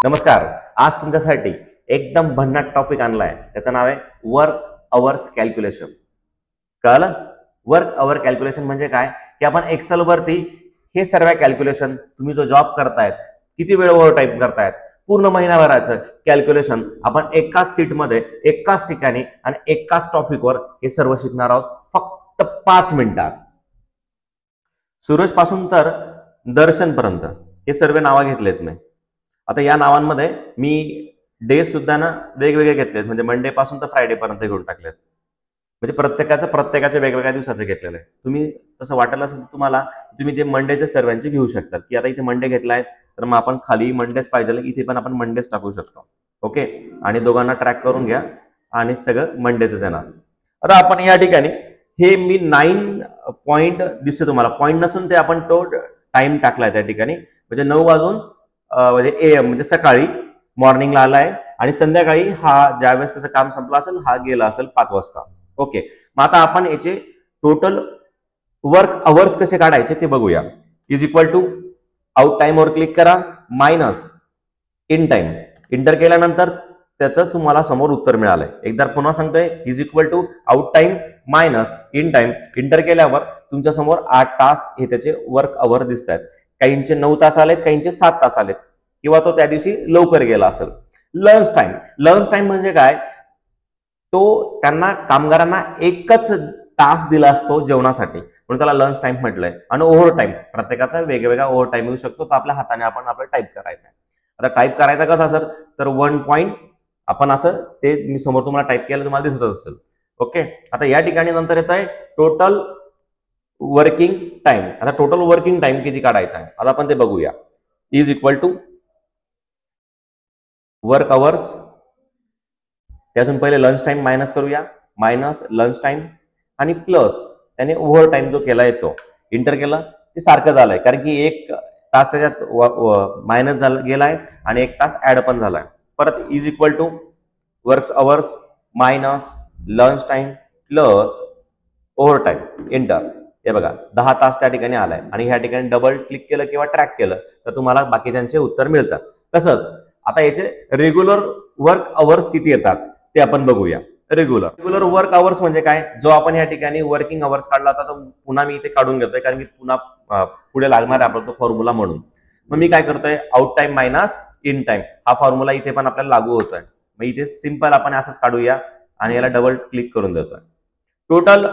नमस्कार. आज तुमच्यासाठी एकदम भन्नाट टॉपिक आणलाय. त्याचं नाव आहे वर्क अवर्स कॅल्क्युलेशन. कळलं? वर्क अवर कॅल्क्युलेशन म्हणजे काय की आपण एक्सेल वरती हे सर्व कॅल्क्युलेशन तुम्ही जो जॉब करतायत, किती वेळ ओव्हर टाइम करतायत, पूर्ण महिनाभराचं कॅल्क्युलेशन आपण एकाच सीटमध्ये एकाच ठिकाणी आणि एकाच टॉपिकवर हे सर्व शिकणार आहोत फक्त 5 मिनिटात. सूरज पासून तर दर्शन पर्यंत हे सर्व नावं घेतलेत मी. आता या नावांमध्ये मी डे सुद्धा ना वेगवेगळे घेतलेत, म्हणजे मंडे पासून तर फ्रायडे पर्यंत घेऊन टाकलेत. म्हणजे प्रत्येकाच्या वेगवेगळ्या दिवसाचं घेतलेलं आहे. तुम्ही तसं वाटलं असेल तर तुम्हाला तुम्ही ते मंडेचे सर्वांचे घेऊ शकतात की आता इथे मंडे घेतलाय तर मग आपण खाली मंडेच पाहिजे, इथे पण आपण मंडेच टाकू शकतो. ओके, आणि दोघांना ट्रॅक करून घ्या आणि सगळं मंडेच येणार. आता आपण या ठिकाणी हे मी 9 पॉइंट दिसतो तुम्हाला, पॉइंट नसून ते आपण तो टाइम टाकलाय त्या ठिकाणी. म्हणजे 9 वाजून म्हणजे AM म्हणजे सकाळी मॉर्निंगला आलाय आणि संध्याकाळी हा ज्यावेळेस त्याचं काम संपलं असेल हा गेला असेल 5 वाजता. ओके, मग आता आपण याचे टोटल वर्क अवर्स कसे काढायचे ते बघूया. Is equal to out time वर क्लिक करा, मायनस इन टाइम. इंटर केल्यानंतर त्याचं तुम्हाला समोर उत्तर मिळालंय. एकदा पुन्हा सांगतोय, is equal to out time minus in time. Enter केल्यावर तुमच्या समोर 8 तास हे त्याचे वर्क अवर दिसत आहेत. काहींचे 9 तास आलेत, काहींचे 7 तास आलेत, किंवा तो त्या दिवशी लवकर गेला असेल. Lunch time. लंच टाइम म्हणजे काय, तो त्यांना कामगारांना एकच तास दिला असतो जेवणासाठी, म्हणून त्याला लंच टाइम म्हटलंय. आणि ओव्हर टाइम, प्रत्येकाचा वेगवेगळा ओव्हर टाइम येऊ शकतो, तर आपल्या हाताने आपण आपलं टाईप करायचं आहे. आता टाईप करायचा कसा सर, तर 1 पॉइंट आपण असं ते मी समोर तुम्हाला टाईप केलं तुम्हाला दिसत असेल. ओके, आता या ठिकाणी नंतर येत आहे टोटल वर्किंग टाइम. आता टोटल वर्किंग टाइम किती काढायचा आहे आता आपण ते बघूया. Is equal to work hours, त्यातून पहिले लंच टाइम मायनस करूया, मायनस लंच टाइम आणि प्लस त्याने ओव्हर टाइम जो केला येतो इंटर केला ते सारखं झालंय, कारण की 1 तास त्याच्यात मायनस गेलाय आणि 1 तास ऍड पण झालाय. परत is equal to work hours minus lunch time plus overtime enter. हे बघा 10 तास त्या ठिकाणी आलाय आणि ह्या ठिकाणी डबल क्लिक केलं किंवा ट्रॅक केलं तर तुम्हाला बाकीच्यांचे उत्तर मिळतात. तसंच आता याचे रेग्युलर वर्क अवर्स किती येतात ते आपण बघूया. रेग्युलर वर्क अवर्स म्हणजे काय, जो आपण या ठिकाणी वर्किंग अवर्स काढला होता तो पुन्हा मी इथे काढून घेतोय, कारण की पुन्हा पुढे लागणार आहे आपला तो फॉर्म्युला म्हणून. मग मी काय करतोय, out time minus in time हा फॉर्म्युला इथे पण आपल्याला लागू होतोय. मग इथे सिंपल आपण असंच काढूया आणि याला डबल क्लिक करून देतोय. Total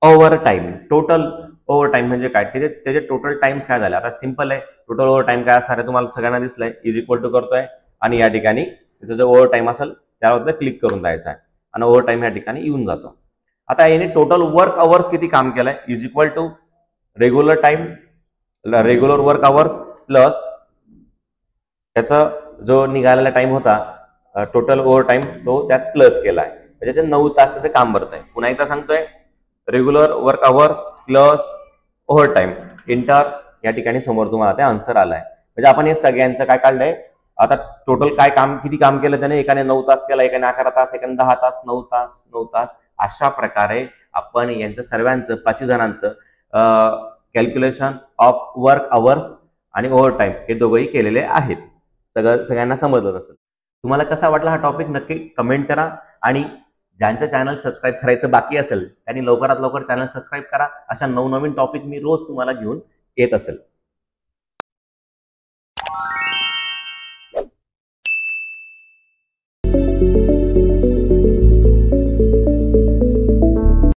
over time. Total over time म्हणजे काय, त्याचे टोटल टाइम्स काय झाले. आता सिंपल आहे, टोटल ओव्हर टाइम काय असणार आहे तुम्हाला सगळ्यांना दिसलंय. इज इक्वल टू करतोय आणि या ठिकाणी त्याचा जो ओव्हर टाइम असेल त्यावर क्लिक करून द्यायचा आहे आणि ओव्हर टाइम या ठिकाणी येऊन जातो. आता याने टोटल वर्क अवर्स किती काम केलंय, is equal to regular time, regular work hours plus त्याचा जो निघालेला टाइम होता टोटल ओव्हर टाइम तो त्यात प्लस केलाय, म्हणजे ते 9 तास त्याचं काम भरत आहे. पुन्हा एकदा सांगतोय, regular work hours plus overtime enter. या ठिकाणी समोर तुम्हाला ते आन्सर आलाय. म्हणजे आपण हे सगळ्यांचं काय काढलंय, आता टोटल काय काम किती काम केलं त्याने, एकाने 9 तास केला, एकाने 11 तास, एकाने 10 तास, 9 तास 9 तास. अशा प्रकारे आपण यांचं सर्वांचं 5 जणांचं कॅल्क्युलेशन ऑफ वर्क अवर्स आणि ओव्हर टाइम हे दोघंही केलेले आहेत. सगळ्यांना समजलं असेल. तुम्हाला कसा वाटला हा टॉपिक नक्की कमेंट करा, आणि ज्यांचं चॅनल सबस्क्राईब करायचं बाकी असेल त्यांनी लवकरात लवकर चॅनल सबस्क्राईब करा. अशा नवनवीन टॉपिक मी रोज तुम्हाला घेऊन येत असेल.